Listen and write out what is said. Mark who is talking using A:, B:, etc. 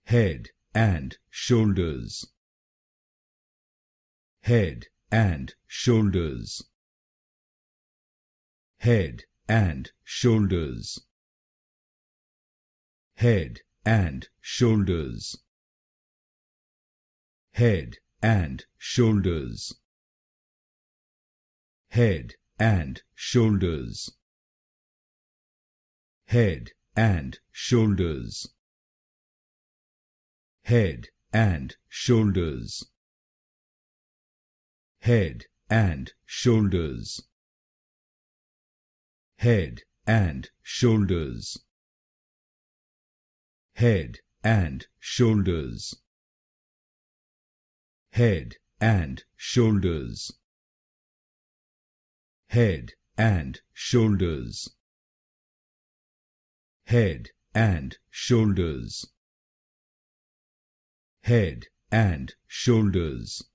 A: head and shoulders, head and shoulders, head and shoulders, head and shoulders, head and shoulders, head and shoulders, head and shoulders, head and shoulders, head and shoulders, head and shoulders, head and shoulders, head and shoulders, head and shoulders, head and shoulders, head and shoulders,